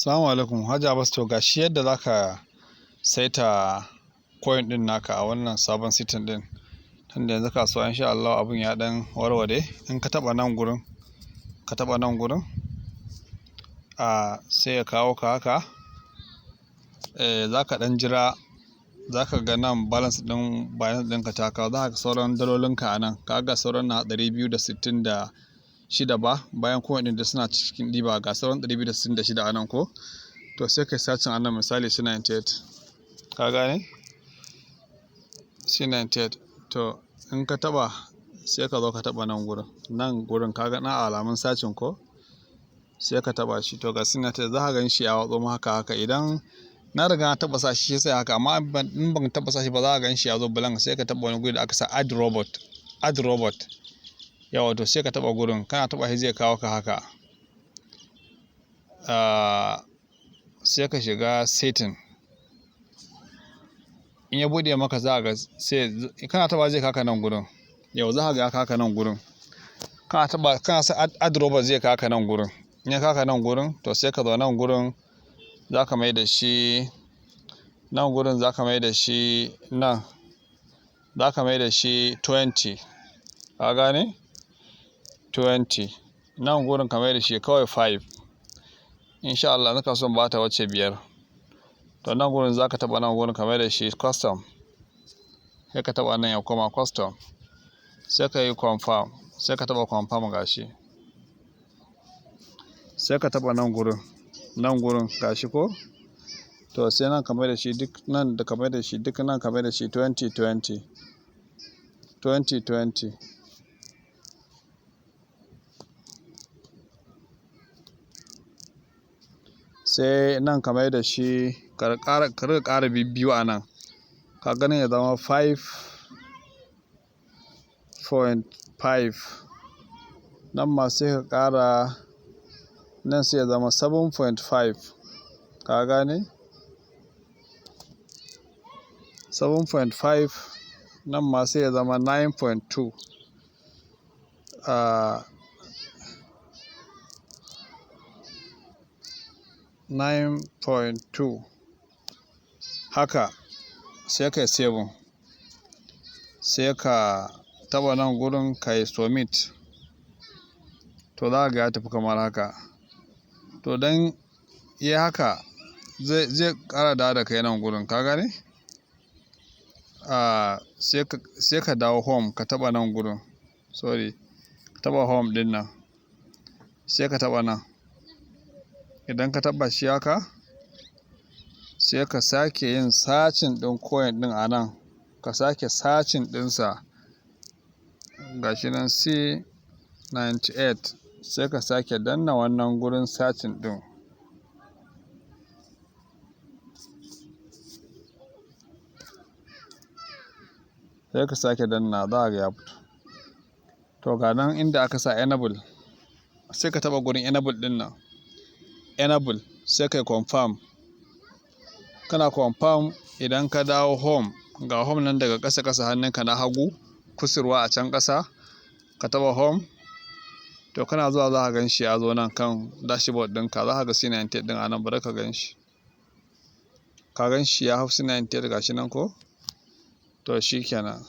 Assalamu alaikum, Hajji Abbas. To gashi yadda zaka saita coin din naka a wannan sabon sitin din. Tunda yanzu kasuwa insha Allah abun ya dan warware. In ka taba nan gurin, sai ya kawo ka haka. Zaka dan jira, zaka ga nan balance din Binance ɗinka ta kawo. Zaka ga sauran dalolinka a nan. Kaga sauran na 266 ba, bayan coin din da suna cikin diba ga sauran 266 a nan ko. To sai kai searching a nan misali C98. Ka gane? C98. To in ka taba sai ka zo ka taba nan gurin kaga na alamun searching ko, sai ka taba shi. To ga C98 za ka gan shi ya watso maka haka. Idan na riga na taba sa shi sai haka, amma in ban taba sa shi ba za ka gan shi ya zo blank. Sai ka taba wani guri da aka sa add robot. Yawa, to sai ka taba gurin, kana taba shi zai kawo ka haka. Sai ka shiga setting. In ya bude maka za ga sai kana taba zai kaka nan gurin. Yau za ka ga kaka nan gurin. Kana sa add robot zai kaka nan gurin. In ya kaka nan gurin, to sai ka zo nan gurin zaka mai da shi nan gurin, zaka mai da shi nan, zaka mai da shi 20. Ka gane? 20. Nan gurin ka mai da shi kawai 5. Insha Allah naka son ba ta wuce 5. To nan gurin zaka taba nan gurin ka mai da shi custom. Sai ka taba nan ya koma custom. Sai ka yi confirm. Sai ka taba confirm gashi. Sai ka taba nan gurin gashi ko. To sai nan ka mai da shi duk nan da ka mai da shi duk nan ka mai da shi 2020. Sai nan ka mai da shi ka riga ƙara biyu a nan. Ka gani ya zama 5.5. Nan ma sai ka ƙara, nan sai ya zama 7.5. Ka gane? 7.5. Nan ma sai ya zama 9.2. 9.2 haka. Sai kai save. Sai ka taba nan gurin ka yi submit. To za ka ga ya tafi kamar haka. To dan yi haka zai ƙara dawo da kai nan gurin. Ka gane? Sai ka dawo home ka taba nan gurin. Sorry, ka taba home din nan. Sai ka taba nan. Idan ka taba shi haka, sai ka sake yin searching din coin din a nan. Ka sake searching dinsa. Gashi nan C98. Sai ka sake danna wannan gurin searching din. Sai ka sake danna, za ka ga ya fito. To ga nan inda aka sa enable. Sai ka taba gurin enable din nan. Enable. Sai kai confirm. Kana confirm. Idan ka dawo home, ga home nan daga ƙasa hannunka na hagu, kusurwa a can ƙasa, ka taba home. To kana zuwa za ka gan shi ya zo nan kan dashboard ɗinka. Za ka ga C98 ɗin a nan, bari ka gan shi. Ka gan shi ya hau C98 gashi nan ko? To shi kenan.